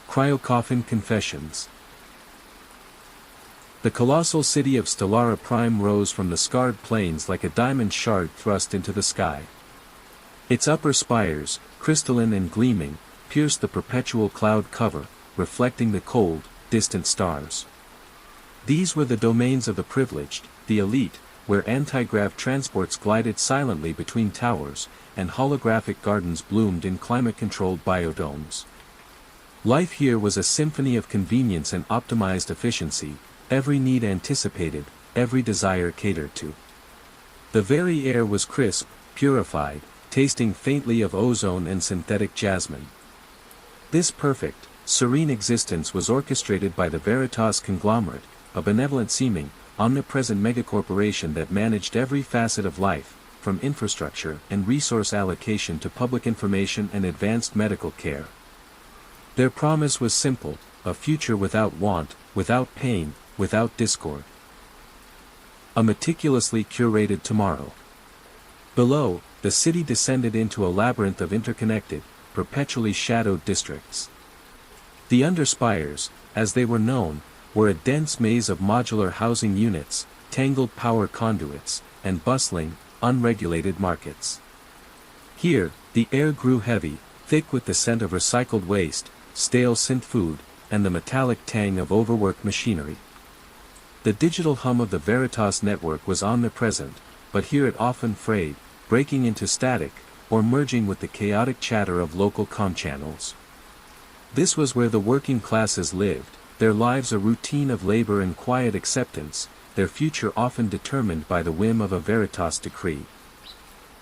Cryo-Coffin Confessions. The colossal city of Stellara Prime rose from the scarred plains like a diamond shard thrust into the sky. Its upper spires, crystalline and gleaming, pierced the perpetual cloud cover, reflecting the cold, distant stars. These were the domains of the privileged, the elite, where anti-grav transports glided silently between towers, and holographic gardens bloomed in climate-controlled biodomes. Life here was a symphony of convenience and optimized efficiency, every need anticipated, every desire catered to. The very air was crisp, purified, tasting faintly of ozone and synthetic jasmine. This perfect, serene existence was orchestrated by the Veritas conglomerate, a benevolent-seeming, omnipresent megacorporation that managed every facet of life, from infrastructure and resource allocation to public information and advanced medical care. Their promise was simple, a future without want, without pain, without discord. A meticulously curated tomorrow. Below, the city descended into a labyrinth of interconnected, perpetually shadowed districts. The underspires, as they were known, were a dense maze of modular housing units, tangled power conduits, and bustling, unregulated markets. Here, the air grew heavy, thick with the scent of recycled waste, stale synth food, and the metallic tang of overworked machinery. The digital hum of the Veritas network was omnipresent, but here it often frayed, breaking into static, or merging with the chaotic chatter of local comm channels. This was where the working classes lived, their lives a routine of labor and quiet acceptance, their future often determined by the whim of a Veritas decree.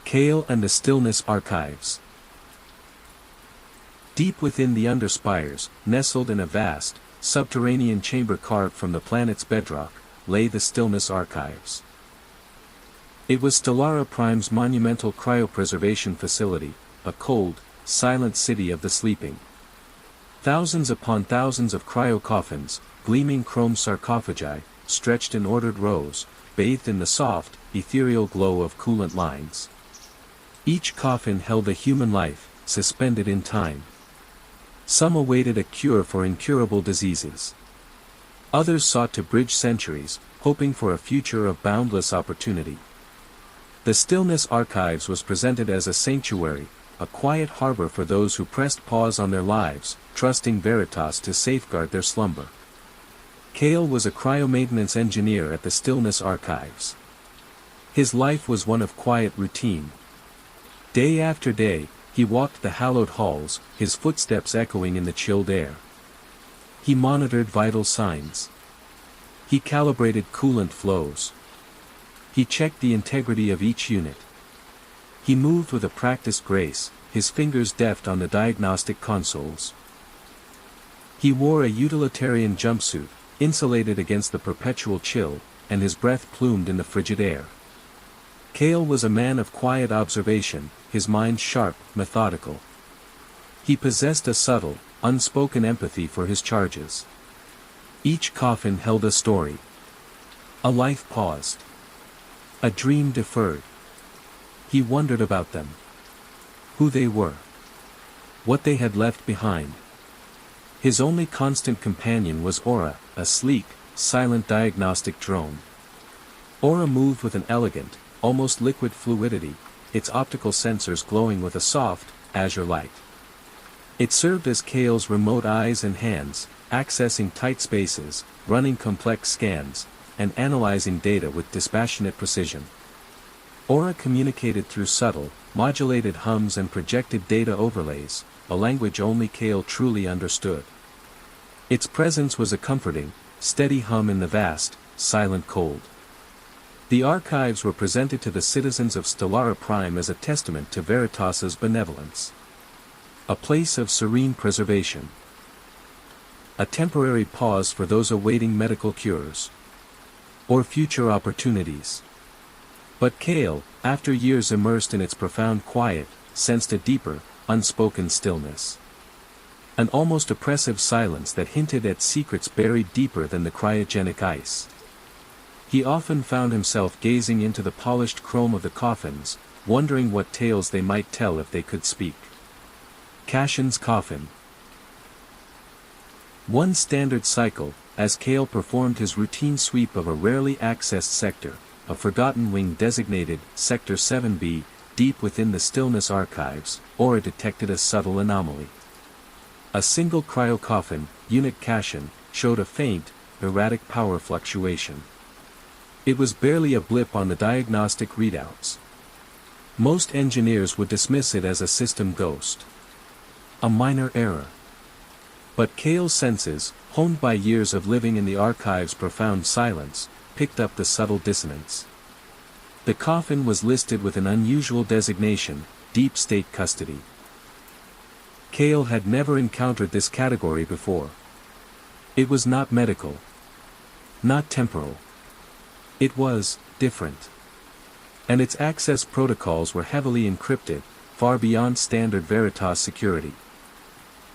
Kale and the Stillness Archives. Deep within the underspires, nestled in a vast, subterranean chamber carved from the planet's bedrock, lay the Stillness Archives. It was Stellara Prime's monumental cryopreservation facility, a cold, silent city of the sleeping. Thousands upon thousands of cryo-coffins, gleaming chrome sarcophagi, stretched in ordered rows, bathed in the soft, ethereal glow of coolant lines. Each coffin held a human life, suspended in time. Some awaited a cure for incurable diseases. Others sought to bridge centuries, hoping for a future of boundless opportunity. The Stillness Archives was presented as a sanctuary, a quiet harbor for those who pressed pause on their lives, trusting Veritas to safeguard their slumber. Kale was a cryo-maintenance engineer at the Stillness Archives. His life was one of quiet routine. Day after day, he walked the hallowed halls, his footsteps echoing in the chilled air. He monitored vital signs. He calibrated coolant flows. He checked the integrity of each unit. He moved with a practiced grace, his fingers deft on the diagnostic consoles. He wore a utilitarian jumpsuit, insulated against the perpetual chill, and his breath plumed in the frigid air. Kale was a man of quiet observation, his mind sharp, methodical. He possessed a subtle, unspoken empathy for his charges. Each coffin held a story. A life paused. A dream deferred. He wondered about them. Who they were. What they had left behind. His only constant companion was Aura, a sleek, silent diagnostic drone. Aura moved with an elegant, almost liquid fluidity, its optical sensors glowing with a soft, azure light. It served as Kale's remote eyes and hands, accessing tight spaces, running complex scans, and analyzing data with dispassionate precision. Aura communicated through subtle, modulated hums and projected data overlays, a language only Kale truly understood. Its presence was a comforting, steady hum in the vast, silent cold. The archives were presented to the citizens of Stellara Prime as a testament to Veritas's benevolence. A place of serene preservation. A temporary pause for those awaiting medical cures. Or future opportunities. But Kale, after years immersed in its profound quiet, sensed a deeper, unspoken stillness. An almost oppressive silence that hinted at secrets buried deeper than the cryogenic ice. He often found himself gazing into the polished chrome of the coffins, wondering what tales they might tell if they could speak. Cashin's Coffin. One standard cycle, as Kale performed his routine sweep of a rarely accessed sector, a forgotten wing designated Sector 7B, deep within the stillness archives, Aura detected a subtle anomaly. A single cryo-coffin, unit Cashin, showed a faint, erratic power fluctuation. It was barely a blip on the diagnostic readouts. Most engineers would dismiss it as a system ghost. A minor error. But Kale's senses, honed by years of living in the archive's profound silence, picked up the subtle dissonance. The coffin was listed with an unusual designation, Deep State Custody. Kale had never encountered this category before. It was not medical. Not temporal. It was different. And its access protocols were heavily encrypted, far beyond standard Veritas security.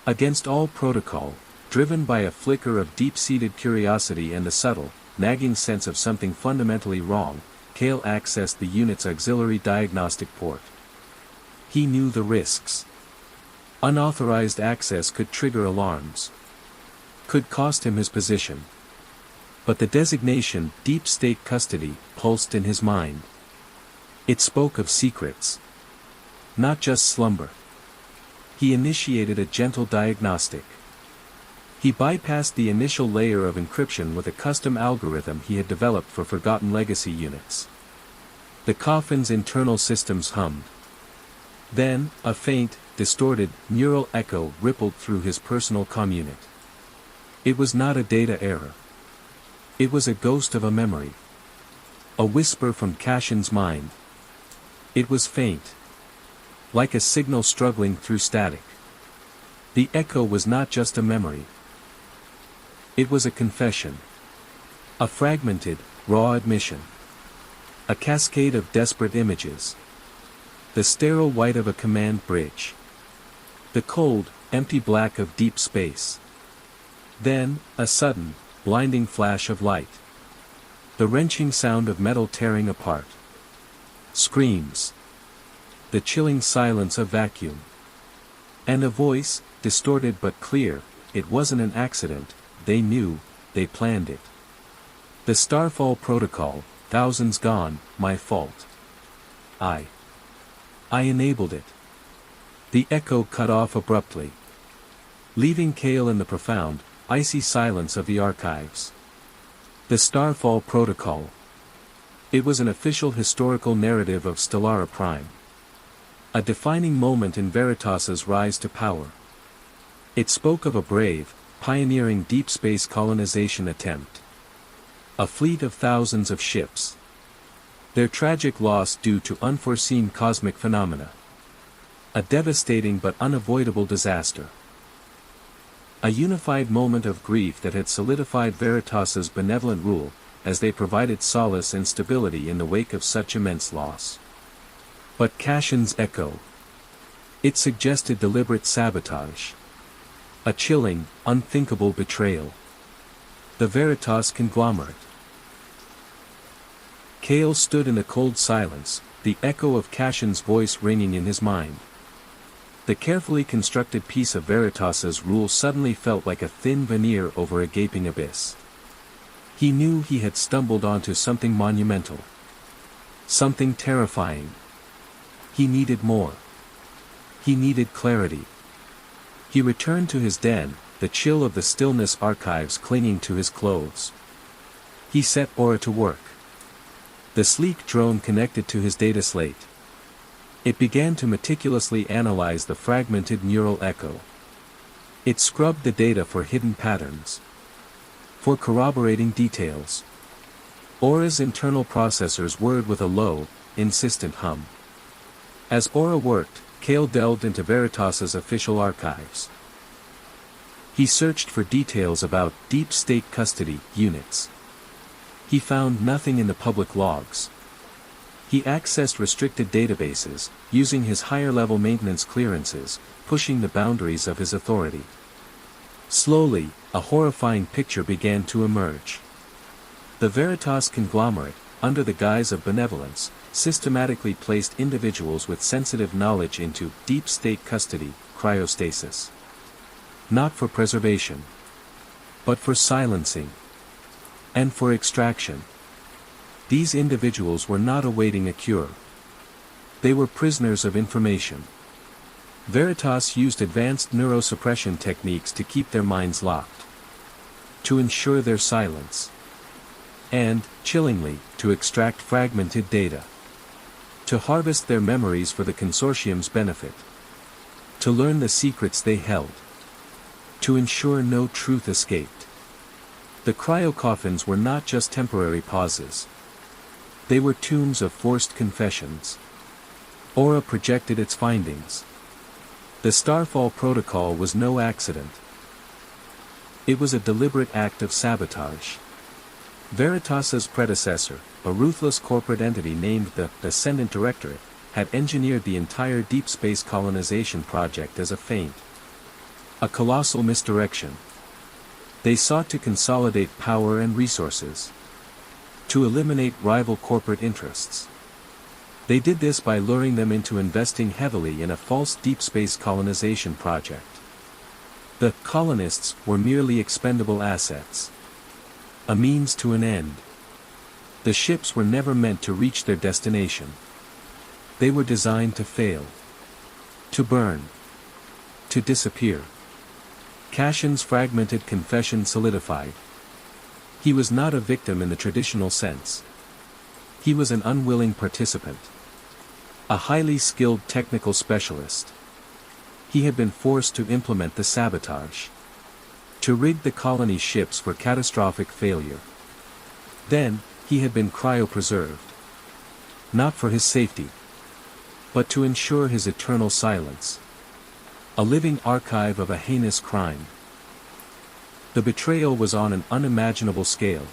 Against all protocol, driven by a flicker of deep-seated curiosity and a subtle, nagging sense of something fundamentally wrong, Kale accessed the unit's auxiliary diagnostic port. He knew the risks. Unauthorized access could trigger alarms. Could cost him his position. But the designation, Deep State Custody, pulsed in his mind. It spoke of secrets. Not just slumber. He initiated a gentle diagnostic. He bypassed the initial layer of encryption with a custom algorithm he had developed for forgotten legacy units. The coffin's internal systems hummed. Then, a faint, distorted, neural echo rippled through his personal comm unit. It was not a data error. It was a ghost of a memory. A whisper from Cashin's mind. It was faint. Like a signal struggling through static. The echo was not just a memory. It was a confession. A fragmented, raw admission. A cascade of desperate images. The sterile white of a command bridge. The cold, empty black of deep space. Then, a sudden, blinding flash of light. The wrenching sound of metal tearing apart. Screams. The chilling silence of vacuum. And a voice, distorted but clear, it wasn't an accident, they knew, they planned it. The Starfall Protocol, thousands gone, my fault. I enabled it. The echo cut off abruptly. Leaving Kale in the profound, icy silence of the archives. The Starfall Protocol. It was an official historical narrative of Stellara Prime. A defining moment in Veritas's rise to power. It spoke of a brave, pioneering deep space colonization attempt. A fleet of thousands of ships. Their tragic loss due to unforeseen cosmic phenomena. A devastating but unavoidable disaster. A unified moment of grief that had solidified Veritas's benevolent rule, as they provided solace and stability in the wake of such immense loss. But Cashin's echo. It suggested deliberate sabotage. A chilling, unthinkable betrayal. The Veritas conglomerate. Kale stood in the cold silence, the echo of Cashin's voice ringing in his mind. The carefully constructed piece of Veritas's rule suddenly felt like a thin veneer over a gaping abyss. He knew he had stumbled onto something monumental. Something terrifying. He needed more. He needed clarity. He returned to his den, the chill of the stillness archives clinging to his clothes. He set Aura to work. The sleek drone connected to his data slate. It began to meticulously analyze the fragmented neural echo. It scrubbed the data for hidden patterns. For corroborating details. Aura's internal processors whirred with a low, insistent hum. As Aura worked, Kale delved into Veritas's official archives. He searched for details about deep state custody units. He found nothing in the public logs. He accessed restricted databases, using his higher-level maintenance clearances, pushing the boundaries of his authority. Slowly, a horrifying picture began to emerge. The Veritas conglomerate, under the guise of benevolence, systematically placed individuals with sensitive knowledge into deep state custody, cryostasis. Not for preservation. but for silencing. And for extraction. These individuals were not awaiting a cure. They were prisoners of information. Veritas used advanced neurosuppression techniques to keep their minds locked. To ensure their silence. And, chillingly, to extract fragmented data. To harvest their memories for the consortium's benefit. To learn the secrets they held. To ensure no truth escaped. The cryo-coffins were not just temporary pauses. They were tombs of forced confessions. Aura projected its findings. The Starfall Protocol was no accident. It was a deliberate act of sabotage. Veritas's predecessor, a ruthless corporate entity named the Ascendant Directorate, had engineered the entire deep space colonization project as a feint. A colossal misdirection. They sought to consolidate power and resources. To eliminate rival corporate interests. They did this by luring them into investing heavily in a false deep space colonization project. The colonists were merely expendable assets. A means to an end. The ships were never meant to reach their destination. They were designed to fail. To burn. To disappear. Cashin's fragmented confession solidified. He was not a victim in the traditional sense. He was an unwilling participant. A highly skilled technical specialist. He had been forced to implement the sabotage. To rig the colony's ships for catastrophic failure. Then, he had been cryopreserved. Not for his safety. But to ensure his eternal silence. A living archive of a heinous crime. The betrayal was on an unimaginable scale.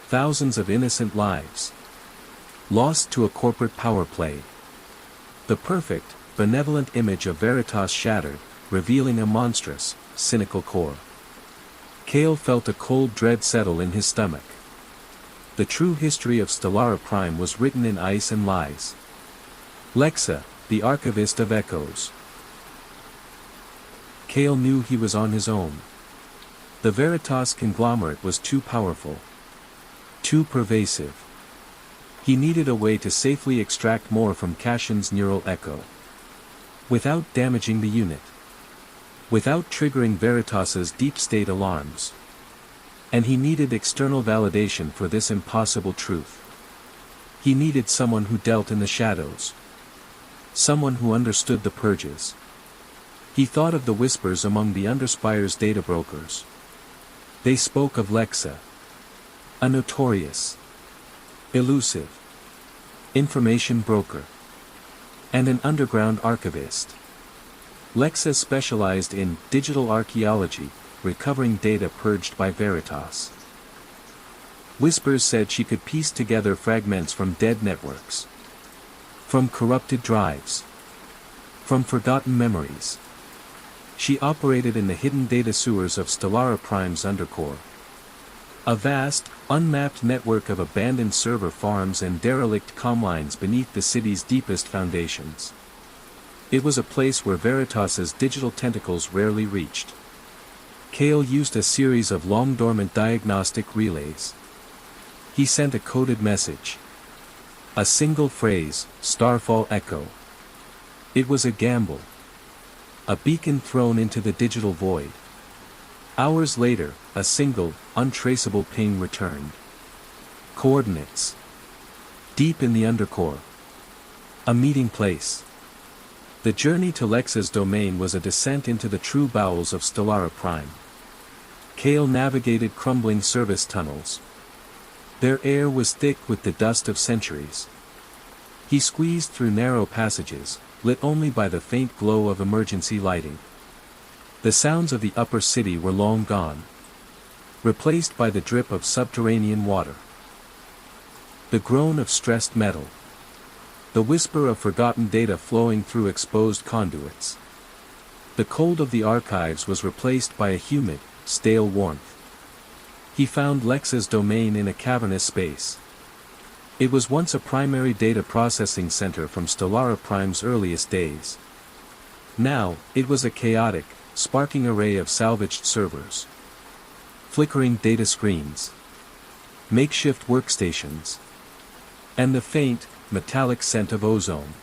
Thousands of innocent lives. Lost to a corporate power play. The perfect, benevolent image of Veritas shattered, revealing a monstrous, cynical core. Cale felt a cold dread settle in his stomach. The true history of Stellara Prime was written in ice and lies. Lexa, the archivist of echoes. Cale knew he was on his own. The Veritas conglomerate was too powerful. Too pervasive. He needed a way to safely extract more from Cashin's neural echo. Without damaging the unit. Without triggering Veritas's deep-state alarms. And he needed external validation for this impossible truth. He needed someone who dealt in the shadows. Someone who understood the purges. He thought of the whispers among the Underspire's data brokers. They spoke of Lexa. A notorious, elusive, information broker. And an underground archivist. Lexa specialized in digital archaeology, recovering data purged by Veritas. Whispers said she could piece together fragments from dead networks. From corrupted drives. From forgotten memories. She operated in the hidden data sewers of Stellara Prime's undercore. A vast, unmapped network of abandoned server farms and derelict comlines beneath the city's deepest foundations. It was a place where Veritas's digital tentacles rarely reached. Cale used a series of long-dormant diagnostic relays. He sent a coded message. A single phrase, Starfall Echo. It was a gamble. A beacon thrown into the digital void. Hours later, a single, untraceable ping returned. Coordinates. Deep in the undercore. A meeting place. The journey to Lexa's domain was a descent into the true bowels of Stellara Prime. Cale navigated crumbling service tunnels. Their air was thick with the dust of centuries. He squeezed through narrow passages, lit only by the faint glow of emergency lighting. The sounds of the upper city were long gone. Replaced by the drip of subterranean water. The groan of stressed metal. The whisper of forgotten data flowing through exposed conduits. The cold of the archives was replaced by a humid, stale warmth. He found Lexa's domain in a cavernous space. It was once a primary data processing center from Stellara Prime's earliest days. Now, it was a chaotic, sparking array of salvaged servers. flickering data screens, makeshift workstations, and the faint, metallic scent of ozone.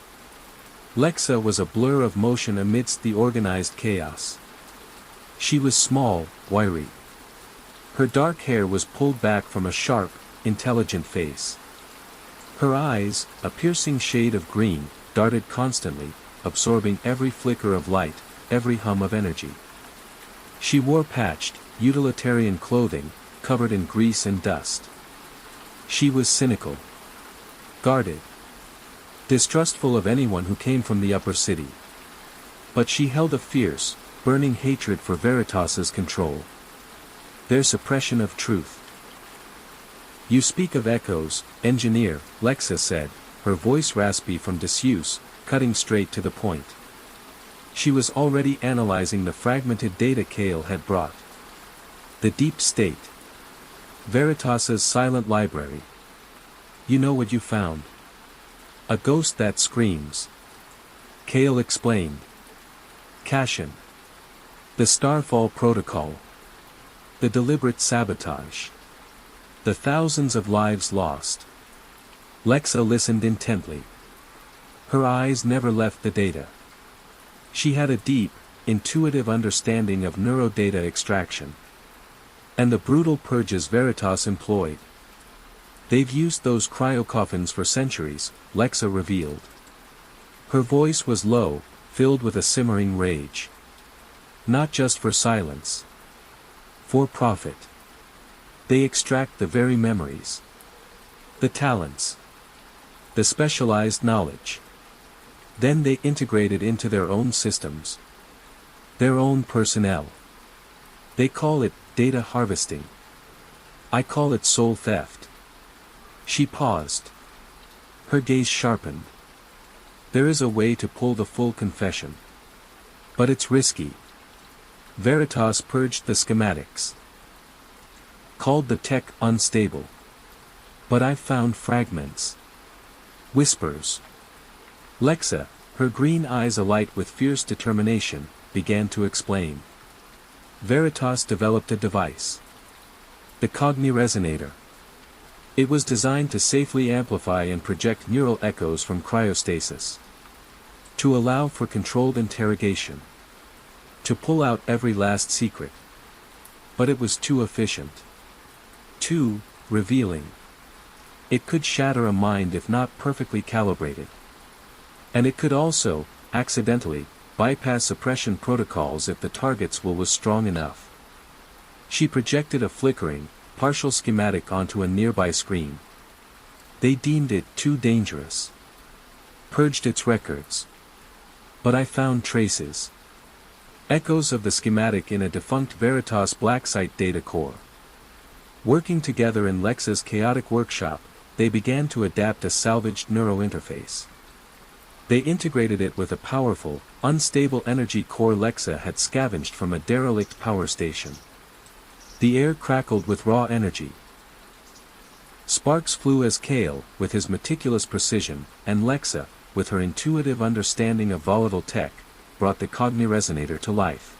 Lexa was a blur of motion amidst the organized chaos. She was small, wiry. Her dark hair was pulled back from a sharp, intelligent face. Her eyes, a piercing shade of green, darted constantly, absorbing every flicker of light, every hum of energy. She wore patched, utilitarian clothing, covered in grease and dust. She was cynical, guarded, distrustful of anyone who came from the upper city. But she held a fierce, burning hatred for Veritas's control. Their suppression of truth. "You speak of echoes, engineer," Lexa said, her voice raspy from disuse, cutting straight to the point. She was already analyzing the fragmented data Kale had brought. The deep state. Veritas's silent library. "You know what you found? A ghost that screams." Kale explained. "Cashin. The Starfall Protocol. The deliberate sabotage. The thousands of lives lost." Lexa listened intently. Her eyes never left the data. She had a deep, intuitive understanding of neurodata extraction. And the brutal purges Veritas employed. "They've used those cryo-coffins for centuries," Lexa revealed. Her voice was low, filled with a simmering rage. "Not just for silence. For profit. They extract the very memories. The talents. The specialized knowledge. Then they integrate it into their own systems. Their own personnel. They call it data harvesting. I call it soul theft." She paused. Her gaze sharpened. "There is a way to pull the full confession. But it's risky. Veritas purged the schematics. Called the tech unstable. But I found fragments. Whispers." Lexa, her green eyes alight with fierce determination, began to explain. Veritas developed a device. The Cogniresonator. It was designed to safely amplify and project neural echoes from cryostasis. To allow for controlled interrogation. To pull out every last secret. But it was too efficient. Too revealing. It could shatter a mind if not perfectly calibrated. And it could also, accidentally, bypass suppression protocols if the target's will was strong enough. She projected a flickering, partial schematic onto a nearby screen. They deemed it too dangerous. Purged its records. But I found traces. Echoes of the schematic in a defunct Veritas Blacksite data core. Working together in Lexa's chaotic workshop, they began to adapt a salvaged neurointerface. They integrated it with a powerful, unstable energy core Lexa had scavenged from a derelict power station. The air crackled with raw energy. Sparks flew as Kale, with his meticulous precision, and Lexa, with her intuitive understanding of volatile tech, brought the Cogniresonator to life.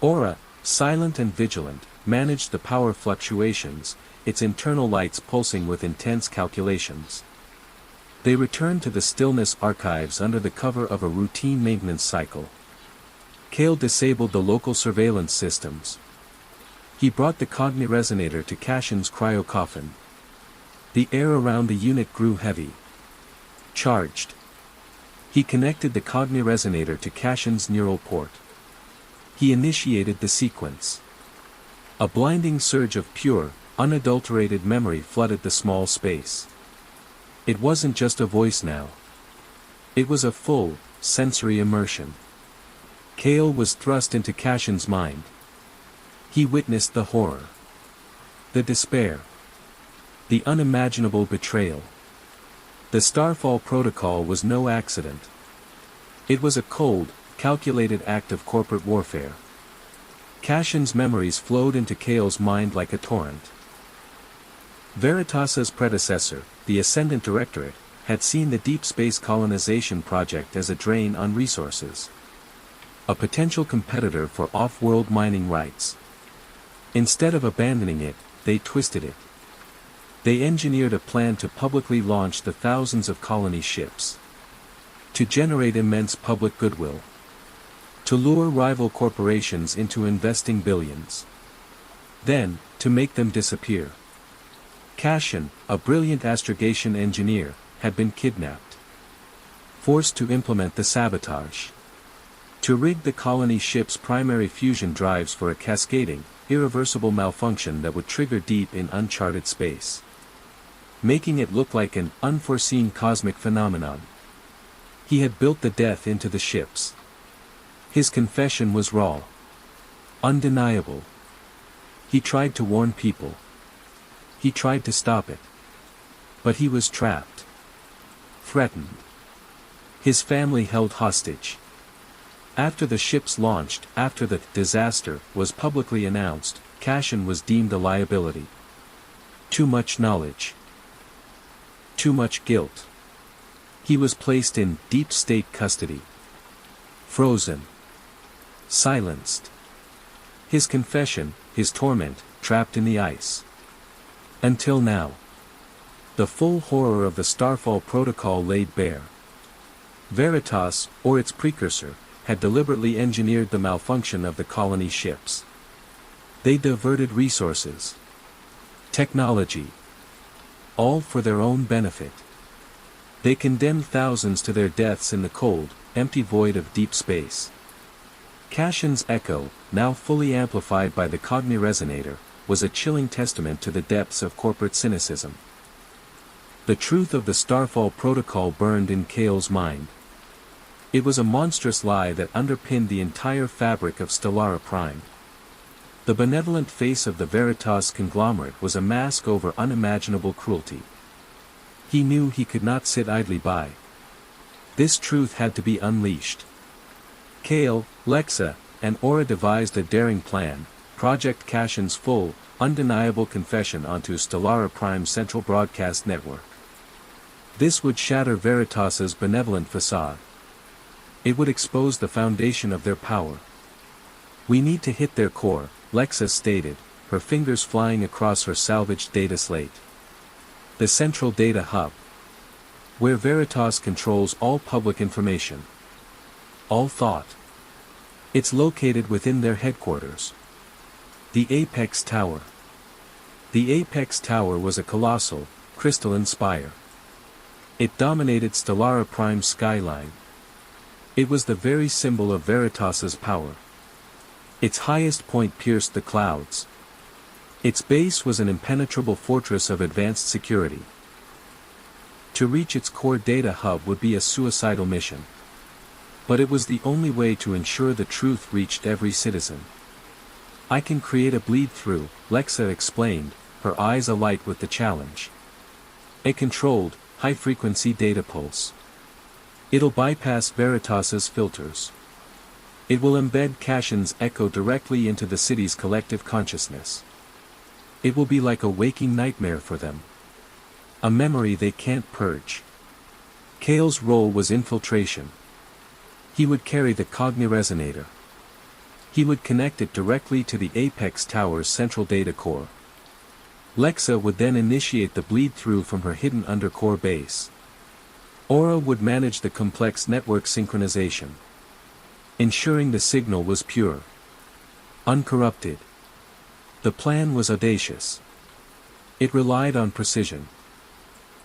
Aura, silent and vigilant, managed the power fluctuations, its internal lights pulsing with intense calculations. They returned to the stillness archives under the cover of a routine maintenance cycle. Kale disabled the local surveillance systems. He brought the Cogniresonator to Cashin's cryo-coffin. The air around the unit grew heavy. Charged. He connected the Cogniresonator to Cashin's neural port. He initiated the sequence. A blinding surge of pure, unadulterated memory flooded the small space. It wasn't just a voice now. It was a full, sensory immersion. Kale was thrust into Cashin's mind. He witnessed the horror. The despair. The unimaginable betrayal. The Starfall Protocol was no accident. It was a cold, calculated act of corporate warfare. Cashin's memories flowed into Kale's mind like a torrent. Veritas's predecessor, the Ascendant Directorate, had seen the deep space colonization project as a drain on resources. A potential competitor for off-world mining rights. Instead of abandoning it, they twisted it. They engineered a plan to publicly launch the thousands of colony ships. To generate immense public goodwill. To lure rival corporations into investing billions. Then, to make them disappear. Cashin, a brilliant astrogation engineer, had been kidnapped. Forced to implement the sabotage. To rig the colony ship's primary fusion drives for a cascading, irreversible malfunction that would trigger deep in uncharted space. Making it look like an unforeseen cosmic phenomenon. He had built the death into the ships. His confession was raw. Undeniable. He tried to warn people. He tried to stop it. But he was trapped. Threatened. His family held hostage. After the ships launched, after the disaster was publicly announced, Cashin was deemed a liability. Too much knowledge. Too much guilt. He was placed in deep state custody. Frozen. Silenced. His confession, his torment, trapped in the ice. Until now. The full horror of the Starfall Protocol laid bare. Veritas, or its precursor, had deliberately engineered the malfunction of the colony ships. They diverted resources. Technology. All for their own benefit. They condemned thousands to their deaths in the cold, empty void of deep space. Cashin's echo, now fully amplified by the Cogniresonator, was a chilling testament to the depths of corporate cynicism. The truth of the Starfall Protocol burned in Kale's mind. It was a monstrous lie that underpinned the entire fabric of Stellara Prime. The benevolent face of the Veritas conglomerate was a mask over unimaginable cruelty. He knew he could not sit idly by. This truth had to be unleashed. Kale, Lexa, and Aura devised a daring plan, Project Cashin's full, undeniable confession onto Stellara Prime's central broadcast network. This would shatter Veritas's benevolent facade. It would expose the foundation of their power. We need to hit their core, Lexa stated, her fingers flying across her salvaged data slate. The central data hub. Where Veritas controls all public information. All thought. It's located within their headquarters. The Apex Tower. The Apex Tower was a colossal, crystalline spire. It dominated Stellara Prime's skyline. It was the very symbol of Veritas's power. Its highest point pierced the clouds. Its base was an impenetrable fortress of advanced security. To reach its core data hub would be a suicidal mission. But it was the only way to ensure the truth reached every citizen. I can create a bleed-through, Lexa explained, her eyes alight with the challenge. A controlled, high-frequency data pulse. It'll bypass Veritas's filters. It will embed Cashin's echo directly into the city's collective consciousness. It will be like a waking nightmare for them. A memory they can't purge. Kale's role was infiltration. He would carry the Cogniresonator. He would connect it directly to the Apex Tower's central data core. Lexa would then initiate the bleed-through from her hidden undercore base. Aura would manage the complex network synchronization. Ensuring the signal was pure. Uncorrupted. The plan was audacious. It relied on precision.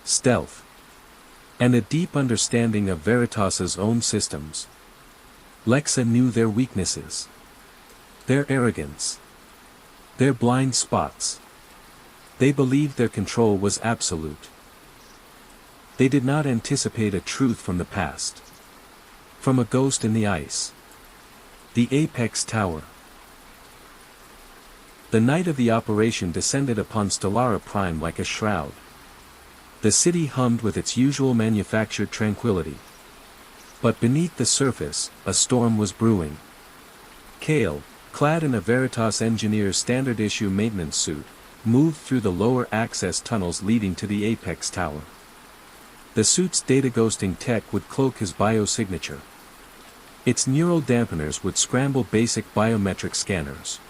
Stealth. And a deep understanding of Veritas's own systems. Lexa knew their weaknesses. Their arrogance. Their blind spots. They believed their control was absolute. They did not anticipate a truth from the past. From a ghost in the ice. The Apex Tower. The night of the operation descended upon Stellara Prime like a shroud. The city hummed with its usual manufactured tranquility. But beneath the surface, a storm was brewing. Kale, clad in a Veritas engineer's standard-issue maintenance suit, moved through the lower access tunnels leading to the Apex Tower. The suit's data-ghosting tech would cloak his biosignature. Its neural dampeners would scramble basic biometric scanners.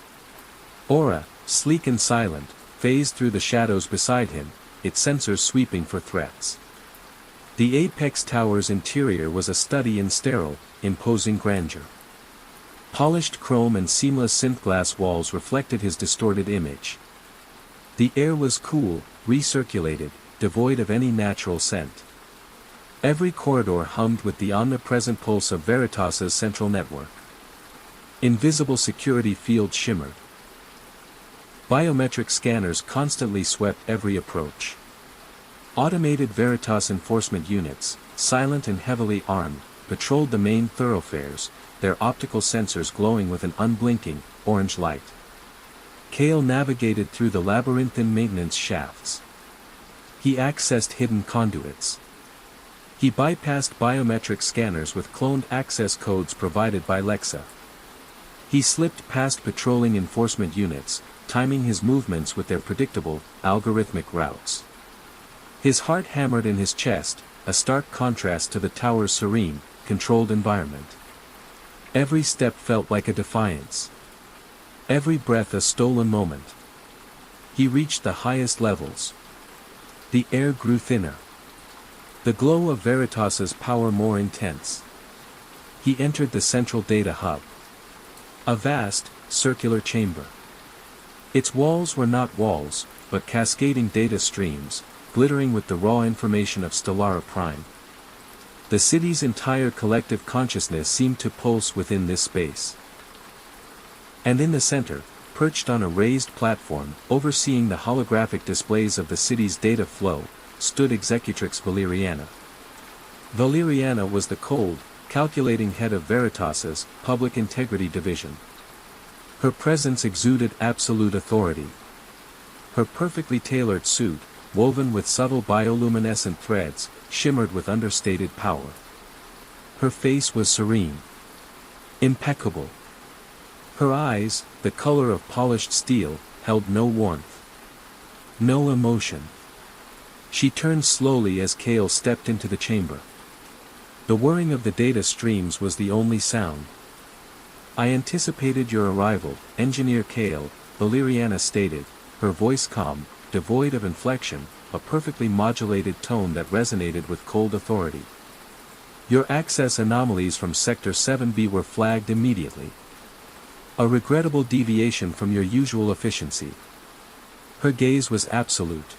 Aura, sleek and silent, phased through the shadows beside him, its sensors sweeping for threats. The Apex Tower's interior was a study in sterile, imposing grandeur. Polished chrome and seamless synth-glass walls reflected his distorted image. The air was cool, recirculated, devoid of any natural scent. Every corridor hummed with the omnipresent pulse of Veritas's central network. Invisible security fields shimmered. Biometric scanners constantly swept every approach. Automated Veritas enforcement units, silent and heavily armed, patrolled the main thoroughfares, their optical sensors glowing with an unblinking, orange light. Kale navigated through the labyrinthine maintenance shafts. He accessed hidden conduits. He bypassed biometric scanners with cloned access codes provided by Lexa. He slipped past patrolling enforcement units, timing his movements with their predictable, algorithmic routes. His heart hammered in his chest, a stark contrast to the tower's serene, controlled environment. Every step felt like a defiance. Every breath a stolen moment. He reached the highest levels. The air grew thinner. The glow of Veritas's power more intense. He entered the central data hub. A vast, circular chamber. Its walls were not walls, but cascading data streams, glittering with the raw information of Stellara Prime. The city's entire collective consciousness seemed to pulse within this space. And in the center, perched on a raised platform, overseeing the holographic displays of the city's data flow, stood Executrix Valeriana. Valeriana was the cold, calculating head of Veritas's Public Integrity Division. Her presence exuded absolute authority. Her perfectly tailored suit, woven with subtle bioluminescent threads, shimmered with understated power. Her face was serene. Impeccable. Her eyes, the color of polished steel, held no warmth. No emotion. She turned slowly as Kale stepped into the chamber. The whirring of the data streams was the only sound. "I anticipated your arrival, Engineer Kale," Valeriana stated, her voice calm, devoid of inflection, a perfectly modulated tone that resonated with cold authority. "Your access anomalies from Sector 7B were flagged immediately. A regrettable deviation from your usual efficiency." Her gaze was absolute.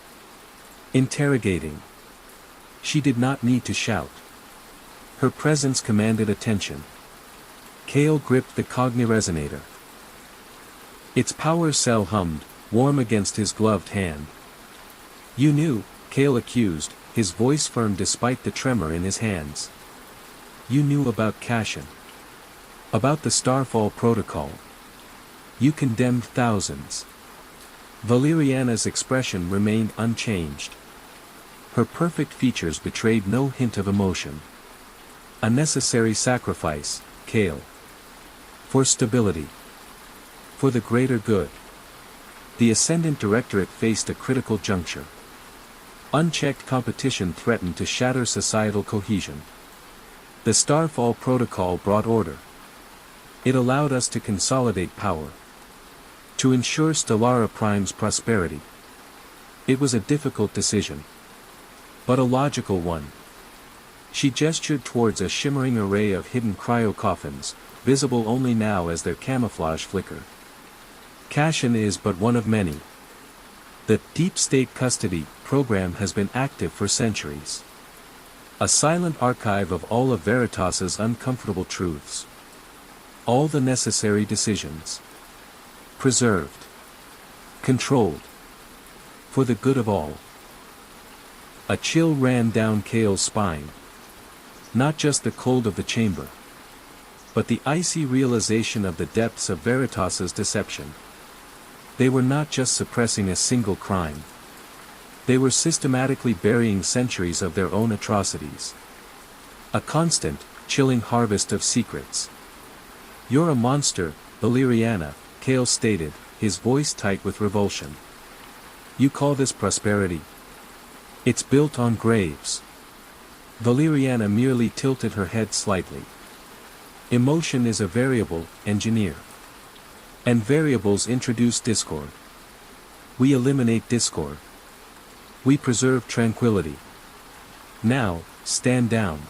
Interrogating. She did not need to shout. Her presence commanded attention. Kale gripped the cogniresonator. Its power cell hummed, warm against his gloved hand. "You knew," Kale accused, his voice firm despite the tremor in his hands. "You knew about Cashin. About the Starfall Protocol. You condemned thousands." Valeriana's expression remained unchanged. Her perfect features betrayed no hint of emotion. "A necessary sacrifice, Kale. For stability. For the greater good." The Ascendant Directorate faced a critical juncture. Unchecked competition threatened to shatter societal cohesion. The Starfall Protocol brought order. It allowed us to consolidate power. To ensure Stellara Prime's prosperity. It was a difficult decision. But a logical one. She gestured towards a shimmering array of hidden cryo-coffins, visible only now as their camouflage flickered. Cashin is but one of many. The Deep State Custody program has been active for centuries. A silent archive of all of Veritas's uncomfortable truths. All the necessary decisions. Preserved. Controlled. For the good of all. A chill ran down Kale's spine. Not just the cold of the chamber. But the icy realization of the depths of Veritas's deception. They were not just suppressing a single crime. They were systematically burying centuries of their own atrocities. A constant, chilling harvest of secrets. "You're a monster, Valeriana," Kale stated, his voice tight with revulsion. "You call this prosperity? It's built on graves." Valeriana merely tilted her head slightly. "Emotion is a variable, engineer. And variables introduce discord." We eliminate discord. We preserve tranquility. Now, stand down.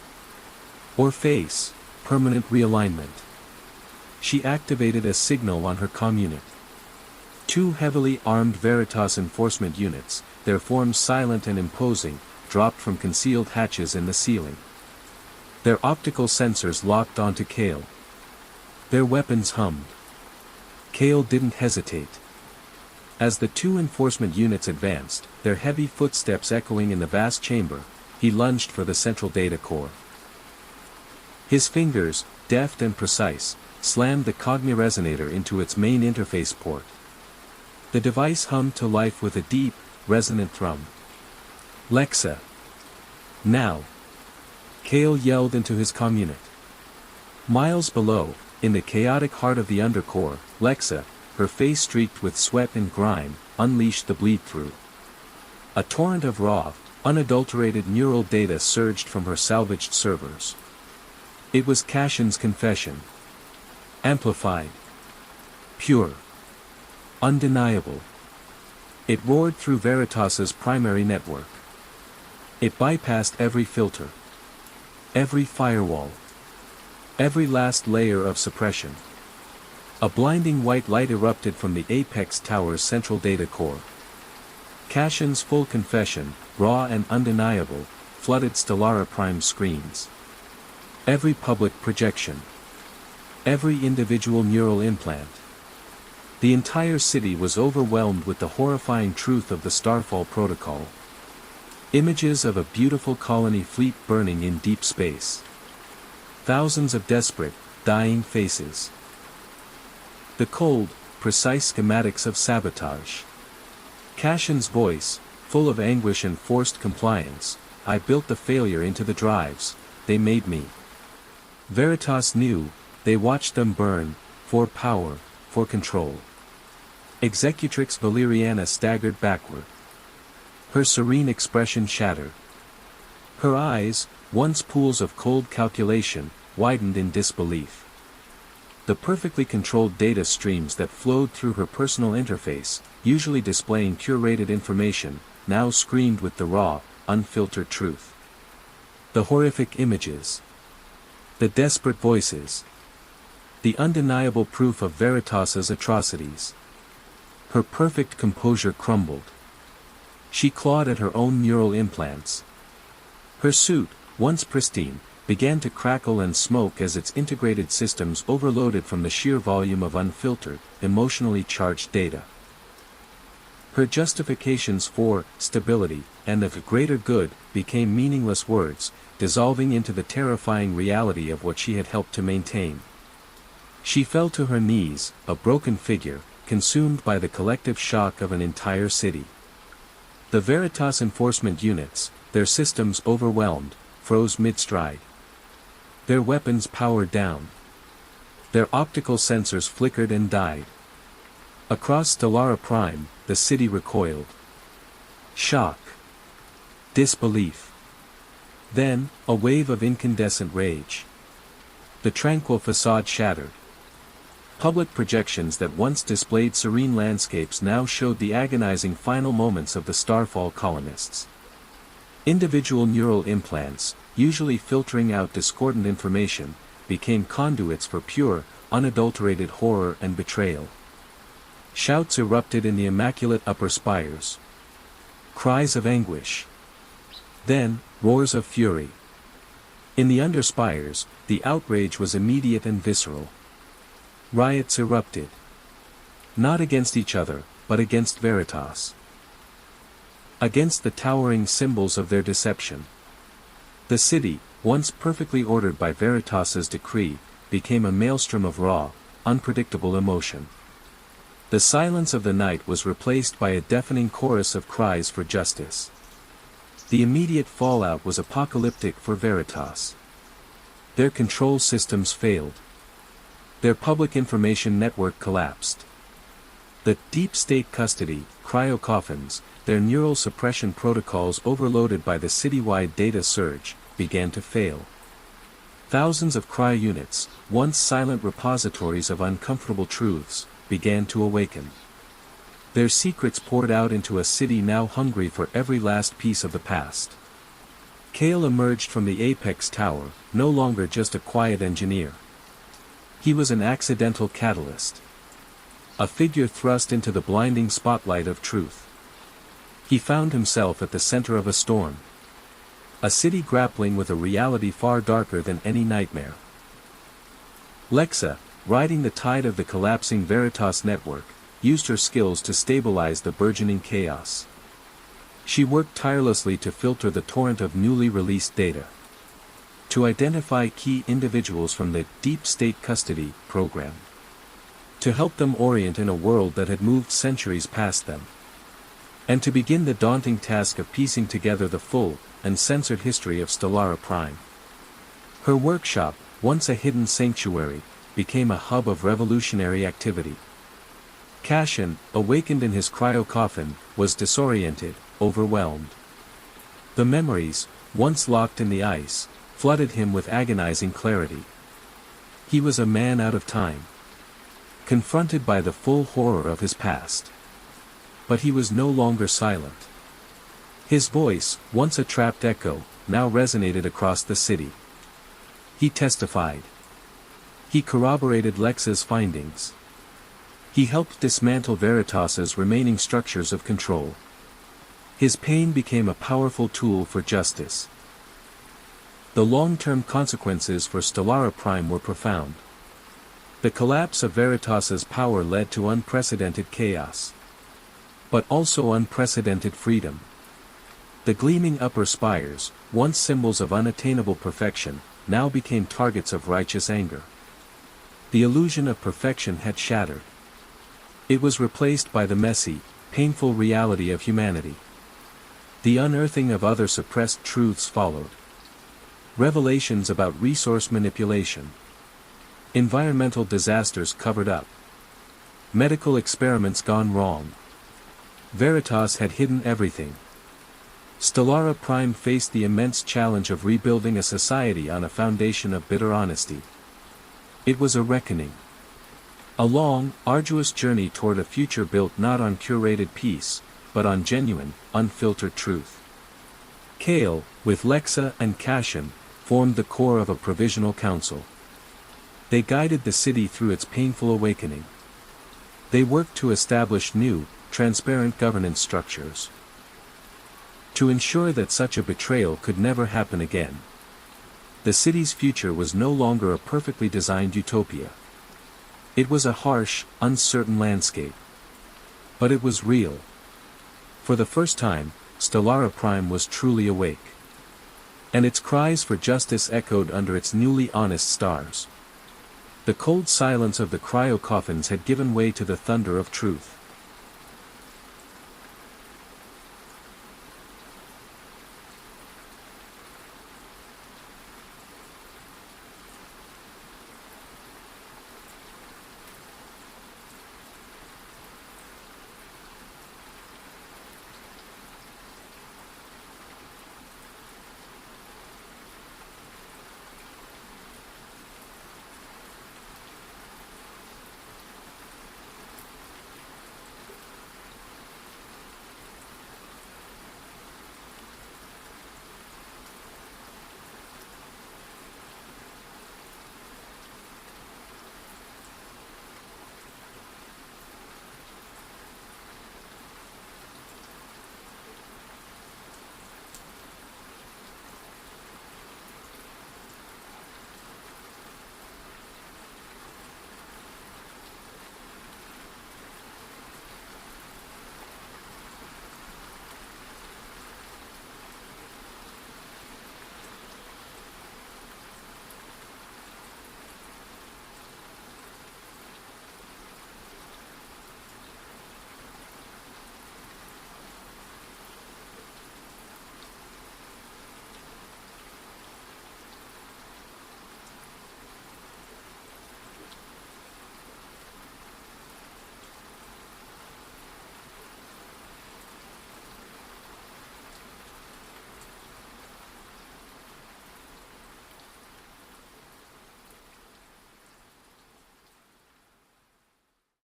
Or face permanent realignment. She activated a signal on her comm unit. 2 heavily armed Veritas enforcement units, their forms silent and imposing, dropped from concealed hatches in the ceiling. Their optical sensors locked onto Kale. Their weapons hummed. Kale didn't hesitate. As the 2 enforcement units advanced, their heavy footsteps echoing in the vast chamber, he lunged for the central data core. His fingers, deft and precise, slammed the Cogniresonator into its main interface port. The device hummed to life with a deep, resonant thrum. Lexa. Now. Kale yelled into his comm unit. Miles below, in the chaotic heart of the undercore, Lexa, her face streaked with sweat and grime, unleashed the bleed-through. A torrent of raw, unadulterated neural data surged from her salvaged servers. It was Cashin's confession. Amplified. Pure. Undeniable. It roared through Veritas's primary network. It bypassed every filter. Every firewall. Every last layer of suppression. A blinding white light erupted from the Apex Tower's central data core. Cashin's full confession, raw and undeniable, flooded Stellara Prime's screens. Every public projection. Every individual neural implant. The entire city was overwhelmed with the horrifying truth of the Starfall Protocol. Images of a beautiful colony fleet burning in deep space. Thousands of desperate, dying faces. The cold, precise schematics of sabotage. Cashin's voice, full of anguish and forced compliance. I built the failure into the drives, they made me. Veritas knew, they watched them burn, for power, for control. Executrix Valeriana staggered backward. Her serene expression shattered. Her eyes, once pools of cold calculation, widened in disbelief. The perfectly controlled data streams that flowed through her personal interface, usually displaying curated information, now screamed with the raw, unfiltered truth. The horrific images. The desperate voices. The undeniable proof of Veritas's atrocities. Her perfect composure crumbled. She clawed at her own neural implants. Her suit, once pristine, began to crackle and smoke as its integrated systems overloaded from the sheer volume of unfiltered, emotionally charged data. Her justifications for stability and the greater good became meaningless words, dissolving into the terrifying reality of what she had helped to maintain. She fell to her knees, a broken figure, consumed by the collective shock of an entire city. The Veritas enforcement units, their systems overwhelmed, froze mid-stride. Their weapons powered down. Their optical sensors flickered and died. Across Stellara Prime, the city recoiled. Shock. Disbelief. Then, a wave of incandescent rage. The tranquil facade shattered. Public projections that once displayed serene landscapes now showed the agonizing final moments of the Starfall colonists. Individual neural implants, usually filtering out discordant information, became conduits for pure, unadulterated horror and betrayal. Shouts erupted in the immaculate upper spires. Cries of anguish. Then, roars of fury. In the underspires, the outrage was immediate and visceral. Riots erupted. Not against each other, but against Veritas. Against the towering symbols of their deception. The city, once perfectly ordered by Veritas's decree, became a maelstrom of raw, unpredictable emotion. The silence of the night was replaced by a deafening chorus of cries for justice. The immediate fallout was apocalyptic for Veritas. Their control systems failed. Their public information network collapsed. The deep state custody, cryo-coffins, their neural suppression protocols overloaded by the citywide data surge, began to fail. Thousands of cryo units, once silent repositories of uncomfortable truths, began to awaken. Their secrets poured out into a city now hungry for every last piece of the past. Kale emerged from the apex tower, no longer just a quiet engineer. He was an accidental catalyst. A figure thrust into the blinding spotlight of truth. He found himself at the center of a storm. A city grappling with a reality far darker than any nightmare. Lexa, riding the tide of the collapsing Veritas network, used her skills to stabilize the burgeoning chaos. She worked tirelessly to filter the torrent of newly released data. To identify key individuals from the Deep State Custody program. To help them orient in a world that had moved centuries past them. And to begin the daunting task of piecing together the full, uncensored history of Stellara Prime. Her workshop, once a hidden sanctuary, became a hub of revolutionary activity. Cashin, awakened in his cryo-coffin, was disoriented, overwhelmed. The memories, once locked in the ice, flooded him with agonizing clarity. He was a man out of time. Confronted by the full horror of his past. But he was no longer silent. His voice, once a trapped echo, now resonated across the city. He testified. He corroborated Lexa's findings. He helped dismantle Veritas's remaining structures of control. His pain became a powerful tool for justice. The long-term consequences for Stellara Prime were profound. The collapse of Veritas's power led to unprecedented chaos. But also unprecedented freedom. The gleaming upper spires, once symbols of unattainable perfection, now became targets of righteous anger. The illusion of perfection had shattered. It was replaced by the messy, painful reality of humanity. The unearthing of other suppressed truths followed. Revelations about resource manipulation. Environmental disasters covered up. Medical experiments gone wrong. Veritas had hidden everything. Stellara Prime faced the immense challenge of rebuilding a society on a foundation of bitter honesty. It was a reckoning. A long, arduous journey toward a future built not on curated peace, but on genuine, unfiltered truth. Kale, with Lexa and Cashin, formed the core of a provisional council. They guided the city through its painful awakening. They worked to establish new, transparent governance structures. To ensure that such a betrayal could never happen again. The city's future was no longer a perfectly designed utopia. It was a harsh, uncertain landscape. But it was real. For the first time, Stellara Prime was truly awake. And its cries for justice echoed under its newly honest stars. The cold silence of the cryo-coffins had given way to the thunder of truth.